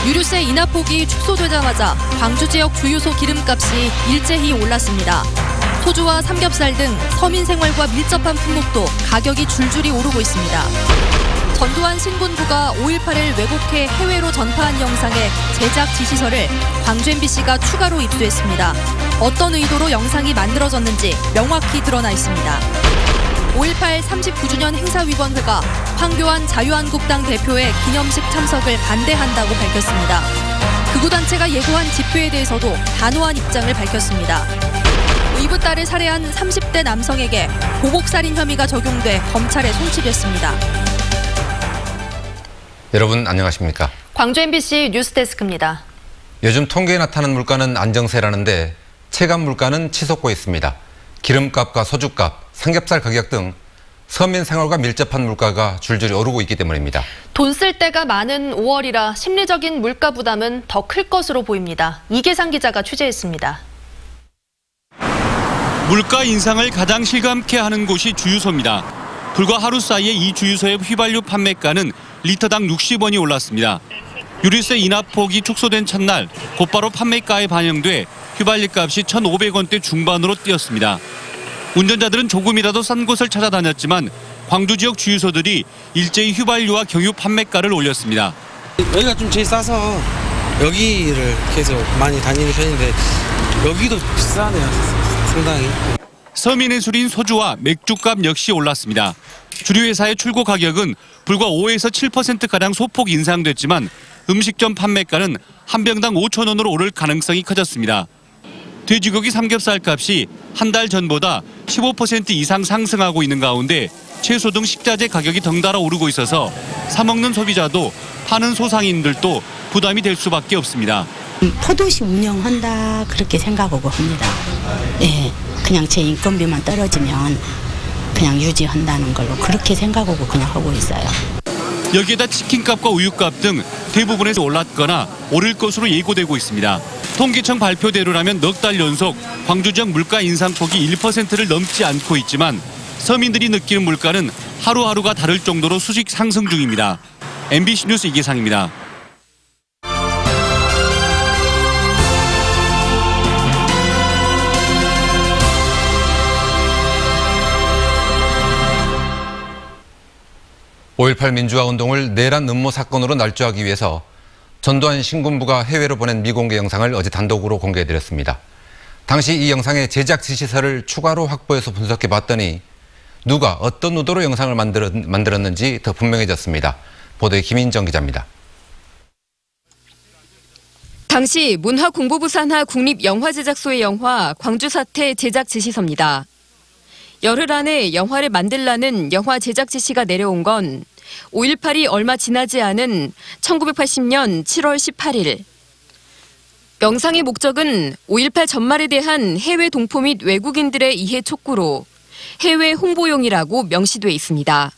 유류세 인하폭이 축소되자마자 광주 지역 주유소 기름값이 일제히 올랐습니다. 소주와 삼겹살 등 서민 생활과 밀접한 품목도 가격이 줄줄이 오르고 있습니다. 전두환 신군부가 5.18을 왜곡해 해외로 전파한 영상의 제작 지시서를 광주 MBC가 추가로 입수했습니다. 어떤 의도로 영상이 만들어졌는지 명확히 드러나 있습니다. 5.18 39주년 행사위원회가 황교안 자유한국당 대표의 기념식 참석을 반대한다고 밝혔습니다. 극우단체가 예고한 집회에 대해서도 단호한 입장을 밝혔습니다. 의붓 딸을 살해한 30대 남성에게 보복살인 혐의가 적용돼 검찰에 송치됐습니다. 여러분 안녕하십니까? 광주 MBC 뉴스데스크입니다. 요즘 통계에 나타난 물가는 안정세라는데 체감 물가는 치솟고 있습니다. 기름값과 소주값, 삼겹살 가격 등 서민 생활과 밀접한 물가가 줄줄이 오르고 있기 때문입니다. 돈 쓸 때가 많은 5월이라 심리적인 물가 부담은 더 클 것으로 보입니다. 이계상 기자가 취재했습니다. 물가 인상을 가장 실감케 하는 곳이 주유소입니다. 불과 하루 사이에 이 주유소의 휘발유 판매가는 리터당 60원이 올랐습니다. 유류세 인하폭이 축소된 첫날 곧바로 판매가에 반영돼 휘발유값이 1,500원대 중반으로 뛰었습니다. 운전자들은 조금이라도 싼 곳을 찾아다녔지만 광주 지역 주유소들이 일제히 휘발유와 경유 판매가를 올렸습니다. 여기가 좀 제일 싸서 여기를 계속 많이 다니는 편인데 여기도 비싸네요, 상당히. 서민의 술인 소주와 맥주값 역시 올랐습니다. 주류 회사의 출고 가격은 불과 5에서 7%가량 소폭 인상됐지만 음식점 판매가는 한 병당 5,000원으로 오를 가능성이 커졌습니다. 돼지고기 삼겹살 값이 한 달 전보다 15% 이상 상승하고 있는 가운데 채소 등 식자재 가격이 덩달아 오르고 있어서 사 먹는 소비자도 파는 소상인들도 부담이 될 수밖에 없습니다. 포도시 운영한다 그렇게 생각하고 합니다. 예, 그냥 제 인건비만 떨어지면 그냥 유지한다는 걸로 그렇게 생각하고 그냥 하고 있어요. 여기에다 치킨값과 우유값 등 대부분에서 올랐거나 오를 것으로 예고되고 있습니다. 통계청 발표대로라면 넉 달 연속 광주 지역 물가 인상폭이 1%를 넘지 않고 있지만 서민들이 느끼는 물가는 하루하루가 다를 정도로 수직 상승 중입니다. MBC 뉴스 이계상입니다. (5.18) 민주화운동을 내란 음모 사건으로 날조하기 위해서 전두환 신군부가 해외로 보낸 미공개 영상을 어제 단독으로 공개해드렸습니다. 당시 이 영상의 제작 지시서를 추가로 확보해서 분석해봤더니 누가 어떤 의도로 영상을 만들었는지 더 분명해졌습니다. 보도에 김인정 기자입니다. 당시 문화공보부 산하 국립영화제작소의 영화 광주사태 제작 지시서입니다. 열흘 안에 영화를 만들라는 영화 제작 지시가 내려온 건 5.18이 얼마 지나지 않은 1980년 7월 18일. 영상의 목적은 5.18 전말에 대한 해외 동포 및 외국인들의 이해 촉구로 해외 홍보용이라고 명시돼 있습니다.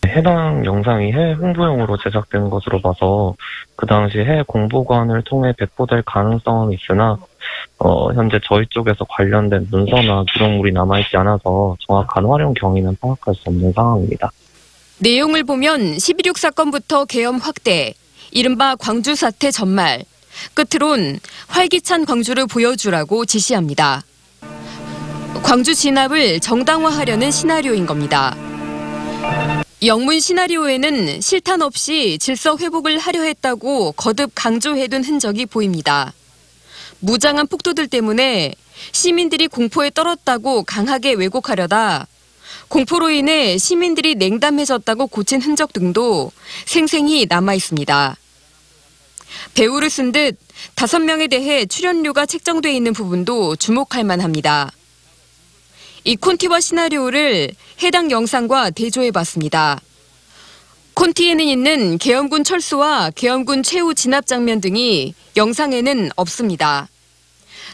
해당 영상이 해외 홍보용으로 제작된 것으로 봐서 그 당시 해외 공보관을 통해 배포될 가능성은 있으나 현재 저희 쪽에서 관련된 문서나 기록물이 남아있지 않아서 정확한 활용 경위는 파악할 수 없는 상황입니다. 내용을 보면 12.6 사건부터 계엄 확대, 이른바 광주 사태 전말, 끝으론 활기찬 광주를 보여주라고 지시합니다. 광주 진압을 정당화하려는 시나리오인 겁니다. 영문 시나리오에는 실탄 없이 질서 회복을 하려 했다고 거듭 강조해둔 흔적이 보입니다. 무장한 폭도들 때문에 시민들이 공포에 떨었다고 강하게 왜곡하려다 공포로 인해 시민들이 냉담해졌다고 고친 흔적 등도 생생히 남아 있습니다. 배우를 쓴 듯 5명에 대해 출연료가 책정돼 있는 부분도 주목할 만합니다. 이 콘티와 시나리오를 해당 영상과 대조해봤습니다. 콘티에는 있는 계엄군 철수와 계엄군 최후 진압 장면 등이 영상에는 없습니다.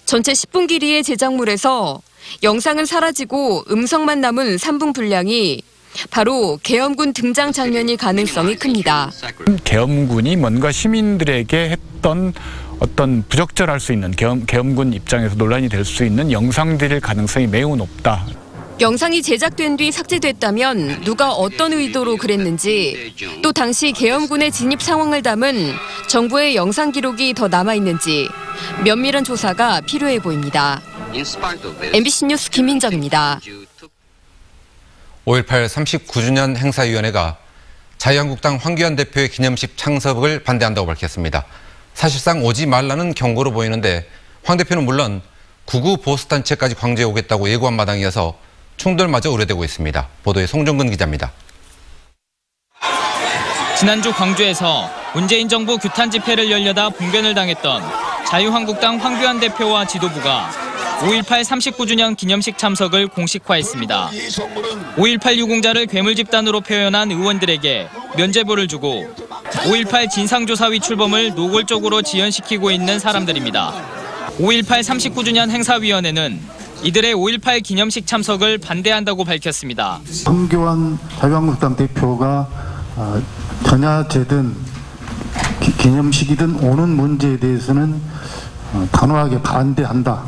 전체 10분 길이의 제작물에서 영상은 사라지고 음성만 남은 3분 분량이 바로 계엄군 등장 장면일 가능성이 큽니다. 계엄군이 뭔가 시민들에게 했던 어떤 부적절할 수 있는 계엄군 입장에서 논란이 될 수 있는 영상들일 가능성이 매우 높다. 영상이 제작된 뒤 삭제됐다면 누가 어떤 의도로 그랬는지, 또 당시 계엄군의 진입 상황을 담은 정부의 영상 기록이 더 남아있는지 면밀한 조사가 필요해 보입니다. MBC 뉴스 김민정입니다. 5.18 39주년 행사위원회가 자유한국당 황교안 대표의 기념식 참석을 반대한다고 밝혔습니다. 사실상 오지 말라는 경고로 보이는데 황 대표는 물론 구구 보수단체까지 광주에 오겠다고 예고한 마당이어서 충돌마저 우려되고 있습니다. 보도에 송정근 기자입니다. 지난주 광주에서 문재인 정부 규탄 집회를 열려다 봉변을 당했던 자유한국당 황교안 대표와 지도부가 5.18 39주년 기념식 참석을 공식화했습니다. 5.18 유공자를 괴물집단으로 표현한 의원들에게 면죄부를 주고 5.18 진상조사위 출범을 노골적으로 지연시키고 있는 사람들입니다. 5.18 39주년 행사위원회는 이들의 5.18 기념식 참석을 반대한다고 밝혔습니다. 황교안 자유한국당 대표가 전야제든 기념식이든 오는 문제에 대해서는 단호하게 반대한다.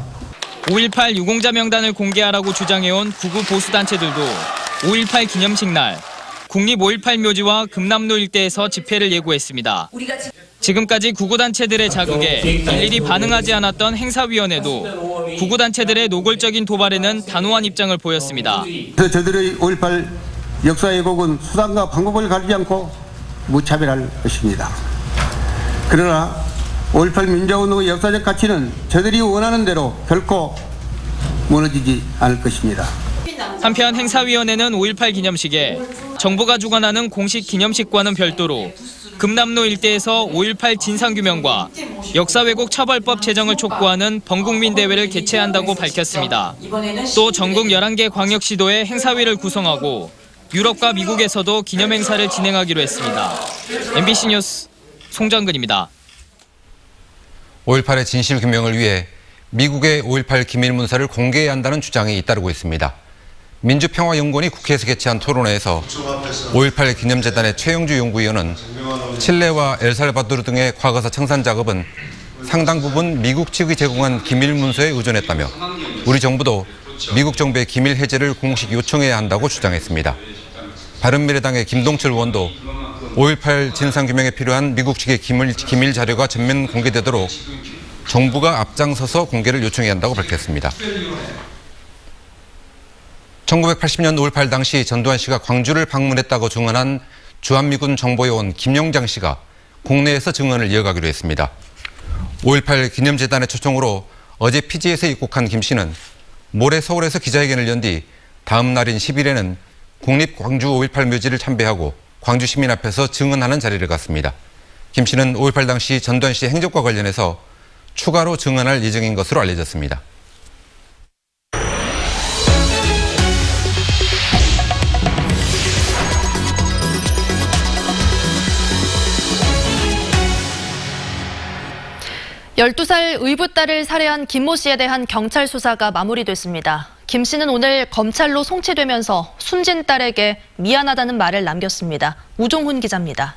5.18 유공자 명단을 공개하라고 주장해온 구구 보수단체들도 5.18 기념식 날 국립 5.18 묘지와 금남로 일대에서 집회를 예고했습니다. 지금까지 구구단체들의 자극에 일일이 반응하지 않았던 행사위원회도 구구단체들의 노골적인 도발에는 단호한 입장을 보였습니다. 저들의 5.18 역사 왜곡은 수단과 방법을 가리지 않고 무차별할 것입니다. 그러나 5.18 민주화운동의 역사적 가치는 저들이 원하는 대로 결코 무너지지 않을 것입니다. 한편 행사위원회는 5.18 기념식에 정부가 주관하는 공식 기념식과는 별도로 금남로 일대에서 5.18 진상규명과 역사 왜곡 처벌법 제정을 촉구하는 범국민 대회를 개최한다고 밝혔습니다. 또 전국 11개 광역시도의 행사위를 구성하고 유럽과 미국에서도 기념행사를 진행하기로 했습니다. MBC 뉴스 송정근입니다. 5.18의 진실 규명을 위해 미국의 5.18 기밀문서를 공개해야 한다는 주장이 잇따르고 있습니다. 민주평화연구원이 국회에서 개최한 토론회에서 5.18 기념재단의 최영주 연구위원은 칠레와 엘살바도르 등의 과거사 청산 작업은 상당 부분 미국 측이 제공한 기밀문서에 의존했다며 우리 정부도 미국 정부의 기밀 해제를 공식 요청해야 한다고 주장했습니다. 바른미래당의 김동철 의원도 5.18 진상규명에 필요한 미국 측의 기밀 자료가 전면 공개되도록 정부가 앞장서서 공개를 요청해야 한다고 밝혔습니다. 1980년 5.18 당시 전두환 씨가 광주를 방문했다고 증언한 주한미군 정보요원 김영장 씨가 국내에서 증언을 이어가기로 했습니다. 5.18 기념재단의 초청으로 어제 피지에서 입국한 김 씨는 모레 서울에서 기자회견을 연 뒤 다음 날인 10일에는 국립 광주 5.18 묘지를 참배하고 광주 시민 앞에서 증언하는 자리를 갖습니다. 김 씨는 5.18 당시 전두환 씨의 행적과 관련해서 추가로 증언할 예정인 것으로 알려졌습니다. (12살) 의붓딸을 살해한 김모 씨에 대한 경찰 수사가 마무리됐습니다. 김 씨는 오늘 검찰로 송치되면서 숨진 딸에게 미안하다는 말을 남겼습니다. 우종훈 기자입니다.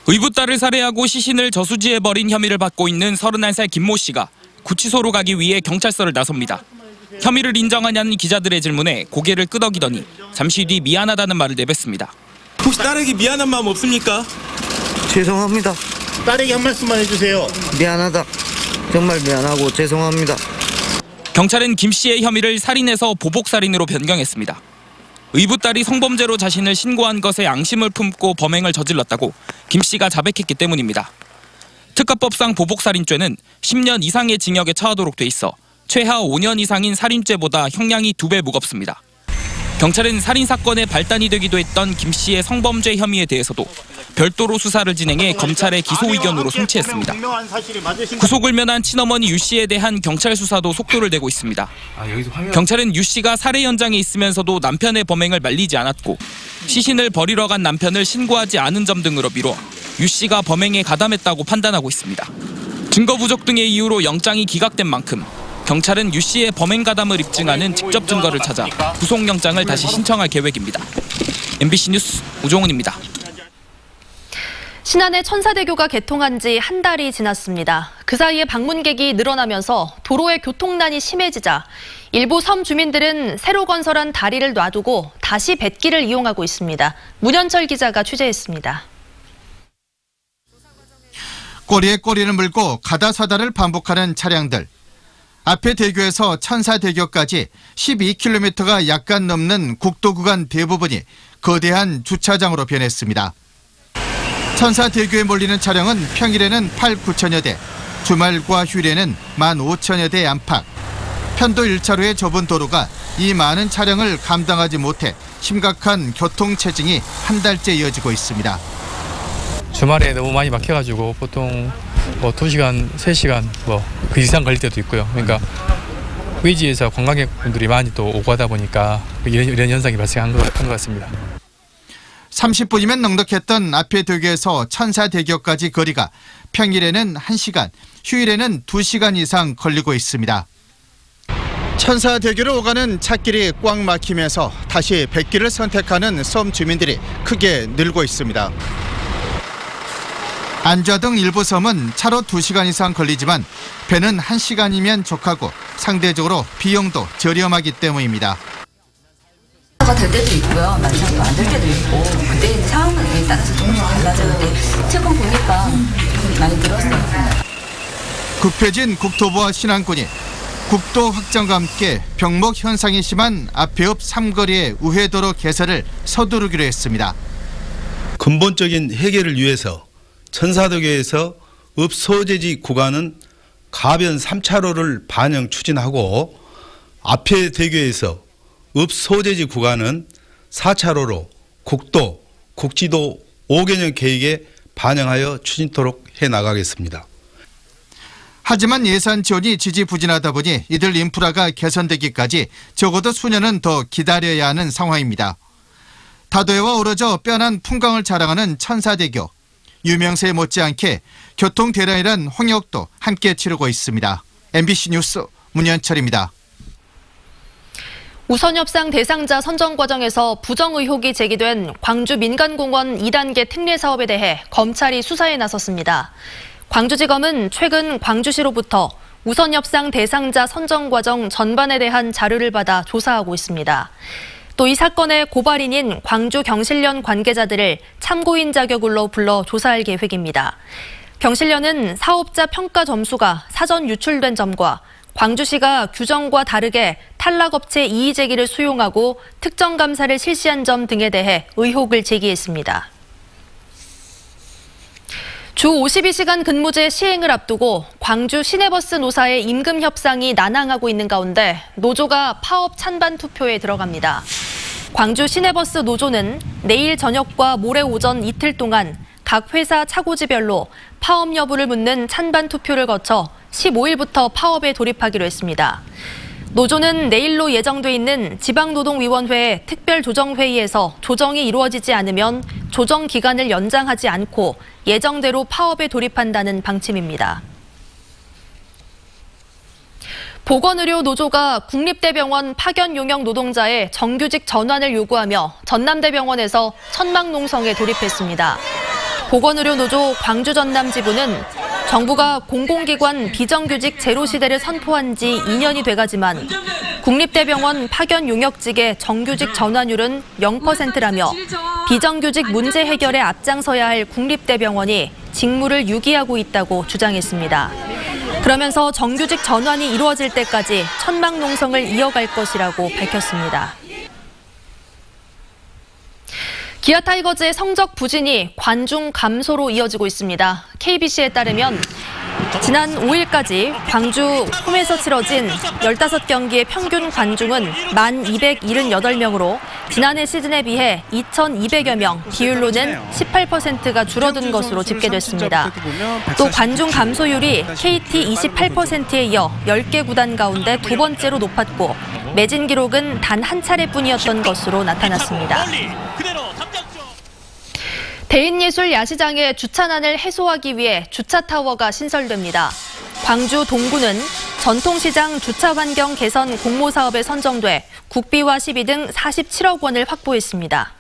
의붓딸을 살해하고 시신을 저수지에 버린 혐의를 받고 있는 31살 김모 씨가 구치소로 가기 위해 경찰서를 나섭니다. 혐의를 인정하냐는 기자들의 질문에 고개를 끄덕이더니 잠시 뒤 미안하다는 말을 내뱉습니다. 혹시 딸에게 미안한 마음 없습니까? 죄송합니다. 딸에게 한 말씀만 해주세요. 미안하다. 정말 미안하고 죄송합니다. 경찰은 김 씨의 혐의를 살인에서 보복살인으로 변경했습니다. 의붓딸이 성범죄로 자신을 신고한 것에 앙심을 품고 범행을 저질렀다고 김 씨가 자백했기 때문입니다. 특가법상 보복살인죄는 10년 이상의 징역에 처하도록 돼 있어 최하 5년 이상인 살인죄보다 형량이 2배 무겁습니다. 경찰은 살인사건의 발단이 되기도 했던 김 씨의 성범죄 혐의에 대해서도 별도로 수사를 진행해 검찰의 기소 의견으로 송치했습니다. 구속을 면한 친어머니 유 씨에 대한 경찰 수사도 속도를 내고 있습니다. 경찰은 유 씨가 살해 현장에 있으면서도 남편의 범행을 말리지 않았고 시신을 버리러 간 남편을 신고하지 않은 점 등으로 미뤄 유 씨가 범행에 가담했다고 판단하고 있습니다. 증거 부족 등의 이유로 영장이 기각된 만큼 경찰은 유 씨의 범행 가담을 입증하는 직접 증거를 찾아 구속영장을 다시 신청할 계획입니다. MBC 뉴스 우종훈입니다. 신안의 천사대교가 개통한 지 한 달이 지났습니다. 그 사이에 방문객이 늘어나면서 도로의 교통난이 심해지자 일부 섬 주민들은 새로 건설한 다리를 놔두고 다시 뱃길을 이용하고 있습니다. 문현철 기자가 취재했습니다. 꼬리에 꼬리를 물고 가다서다를 반복하는 차량들. 앞에 대교에서 천사대교까지 12km가 약간 넘는 국도 구간 대부분이 거대한 주차장으로 변했습니다. 천사대교에 몰리는 차량은 평일에는 8, 9천여 대, 주말과 휴일에는 15,000여 대 안팎. 편도 1차로의 좁은 도로가 이 많은 차량을 감당하지 못해 심각한 교통체증이 한 달째 이어지고 있습니다. 주말에 너무 많이 막혀가지고 보통 2시간, 3시간 그 이상 걸릴 때도 있고요. 그러니까 외지에서 관광객분들이 많이 또 오고 하다 보니까 이런 현상이 발생한 것 같습니다. 30분이면 넉넉했던 앞에 대교에서 천사대교까지 거리가 평일에는 1시간, 휴일에는 2시간 이상 걸리고 있습니다. 천사대교를 오가는 찻길이 꽉 막히면서 다시 뱃길을 선택하는 섬 주민들이 크게 늘고 있습니다. 안좌 등 일부 섬은 차로 2시간 이상 걸리지만 배는 1시간이면 족하고 상대적으로 비용도 저렴하기 때문입니다. 될 때도 있고요. 만상도 안 될 때도 있고 그때 상황에 따라서 조금씩 달라지는데 최근 보니까 많이 늘었어요. 급해진 국토부와 신안군이 국도 확장과 함께 병목 현상이 심한 앞배읍 삼거리의 우회도로 개설을 서두르기로 했습니다. 근본적인 해결을 위해서 천사대교에서 읍소재지 구간은 가변 3차로를 반영 추진하고 앞에 대교에서 읍소재지 구간은 4차로로 국도, 국지도 5개년 계획에 반영하여 추진토록 해나가겠습니다. 하지만 예산 지원이 지지부진하다 보니 이들 인프라가 개선되기까지 적어도 수년은 더 기다려야 하는 상황입니다. 다도해와 어우러져 뼈난 풍광을 자랑하는 천사대교. 유명세에 못지않게 교통 대란이란 홍역도 함께 치르고 있습니다. MBC 뉴스 문현철입니다. 우선협상 대상자 선정 과정에서 부정 의혹이 제기된 광주 민간공원 2단계 특례 사업에 대해 검찰이 수사에 나섰습니다. 광주지검은 최근 광주시로부터 우선협상 대상자 선정 과정 전반에 대한 자료를 받아 조사하고 있습니다. 또 이 사건의 고발인인 광주경실련 관계자들을 참고인 자격으로 불러 조사할 계획입니다. 경실련은 사업자 평가 점수가 사전 유출된 점과 광주시가 규정과 다르게 탈락업체 이의 제기를 수용하고 특정 감사를 실시한 점 등에 대해 의혹을 제기했습니다. 주 52시간 근무제 시행을 앞두고 광주 시내버스 노사의 임금 협상이 난항하고 있는 가운데 노조가 파업 찬반 투표에 들어갑니다. 광주 시내버스 노조는 내일 저녁과 모레 오전 이틀 동안 각 회사 차고지별로 파업 여부를 묻는 찬반 투표를 거쳐 15일부터 파업에 돌입하기로 했습니다. 노조는 내일로 예정돼 있는 지방노동위원회 특별조정회의에서 조정이 이루어지지 않으면 조정 기간을 연장하지 않고 예정대로 파업에 돌입한다는 방침입니다. 보건의료 노조가 국립대병원 파견 용역 노동자의 정규직 전환을 요구하며 전남대병원에서 천막농성에 돌입했습니다. 보건의료 노조 광주 전남 지부는 정부가 공공기관 비정규직 제로 시대를 선포한 지 2년이 돼가지만 국립대병원 파견 용역직의 정규직 전환율은 0%라며 비정규직 문제 해결에 앞장서야 할 국립대병원이 직무를 유기하고 있다고 주장했습니다. 그러면서 정규직 전환이 이루어질 때까지 천막농성을 이어갈 것이라고 밝혔습니다. 기아 타이거즈의 성적 부진이 관중 감소로 이어지고 있습니다. KBC에 따르면 지난 5일까지 광주 홈에서 치러진 15경기의 평균 관중은 1,278명으로 지난해 시즌에 비해 2,200여 명, 비율로는 18%가 줄어든 것으로 집계됐습니다. 또 관중 감소율이 KT 28%에 이어 10개 구단 가운데 두 번째로 높았고 매진 기록은 단 한 차례뿐이었던 것으로 나타났습니다. 대인예술 야시장의 주차난을 해소하기 위해 주차타워가 신설됩니다. 광주 동구는 전통시장 주차 환경 개선 공모 사업에 선정돼 국비와 시비 등 47억 원을 확보했습니다.